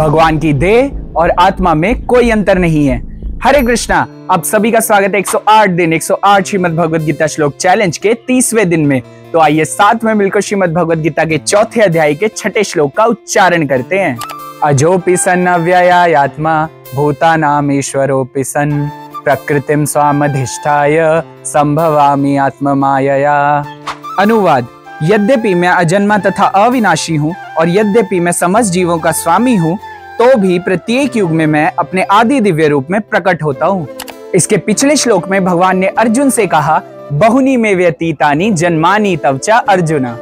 भगवान की देह और आत्मा में कोई अंतर नहीं है। हरे कृष्णा, आप सभी का स्वागत है 108 दिन 108 श्रीमद् भगवद गीता श्लोक चैलेंज के 30वें दिन में। तो आइए साथ में मिलकर श्रीमद् भगवद गीता के चौथे अध्याय के 6ठे श्लोक का उच्चारण करते हैं। अजोपि सन् अव्ययात्मा भूतानाम ईश्वरोपि सन् प्रकृतिम स्वामधिष्ठाय संभवामि आत्ममायया। अनुवाद: यद्यपि मैं अजन्मा तथा अविनाशी हूँ और यद्यपि मैं समस्त जीवों का स्वामी हूँ, तो भी प्रत्येक युग में मैं अपने आदि दिव्य रूप में प्रकट होता हूँ। इसके पिछले श्लोक में भगवान ने अर्जुन से कहा, बहुनी में व्यतीतानि जन्मानि तव च अर्जुना।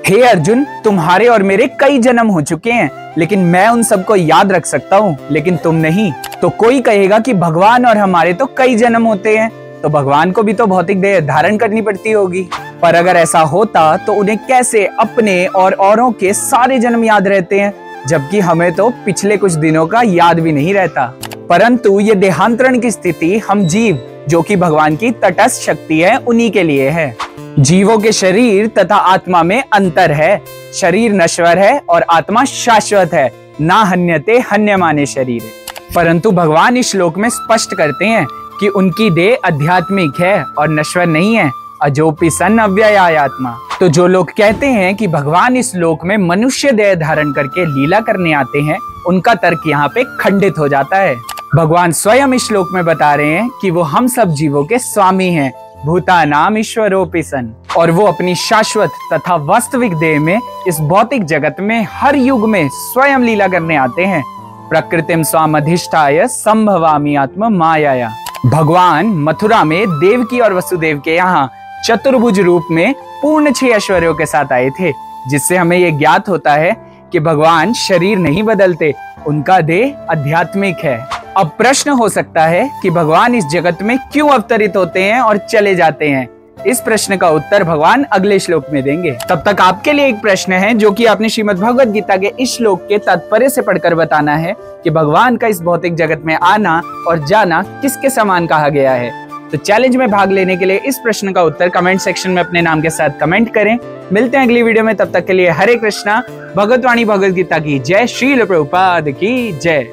हे अर्जुन, तुम्हारे और मेरे कई जन्म हो चुके हैं, लेकिन मैं उन सबको याद रख सकता हूँ, लेकिन तुम नहीं। तो कोई कहेगा कि भगवान और हमारे तो कई जन्म होते हैं, तो भगवान को भी तो भौतिक देह धारण करनी पड़ती होगी। पर अगर ऐसा होता तो उन्हें कैसे अपने और औरों के सारे जन्म याद रहते हैं, जबकि हमें तो पिछले कुछ दिनों का याद भी नहीं रहता। परंतु ये देहांतरण की स्थिति हम जीव, जो कि भगवान की तटस्थ शक्ति है, उन्हीं के लिए है। जीवों के शरीर तथा आत्मा में अंतर है। शरीर नश्वर है और आत्मा शाश्वत है। ना हन्यते हन्यमाने शरीर। परंतु भगवान इस श्लोक में स्पष्ट करते हैं कि उनकी देह आध्यात्मिक है और नश्वर नहीं है। अजोपि सन् अव्ययात्मा। तो जो लोग कहते हैं कि भगवान इस लोक में मनुष्य देह धारण करके लीला करने आते हैं, उनका तर्क यहाँ पे खंडित हो जाता है। भगवान स्वयं इस श्लोक में बता रहे हैं कि वो हम सब जीवों के स्वामी हैं। भूतानाम ईश्वरोपि सन्, और वो अपनी शाश्वत तथा वास्तविक देह में इस भौतिक जगत में हर युग में स्वयं लीला करने आते हैं। प्रकृतिम स्वामधिष्ठाय संभवामि आत्म मायाया। भगवान मथुरा में देवकी और वसुदेव के यहाँ चतुर्भुज रूप में पूर्ण 6 ऐश्वर्यों के साथ आए थे, जिससे हमें यह ज्ञात होता है कि भगवान शरीर नहीं बदलते, उनका देह आध्यात्मिक है। अब प्रश्न हो सकता है कि भगवान इस जगत में क्यों अवतरित होते हैं और चले जाते हैं। इस प्रश्न का उत्तर भगवान अगले श्लोक में देंगे। तब तक आपके लिए एक प्रश्न है, जो कि आपने श्रीमद् भगवद गीता के इस श्लोक के तात्पर्य से पढ़कर बताना है कि भगवान का इस भौतिक जगत में आना और जाना किसके समान कहा गया है। तो चैलेंज में भाग लेने के लिए इस प्रश्न का उत्तर कमेंट सेक्शन में अपने नाम के साथ कमेंट करें। मिलते हैं अगली वीडियो में, तब तक के लिए हरे कृष्णा। भगवत वाणी भगवद गीता की जय। श्रील प्रभुपाद की जय।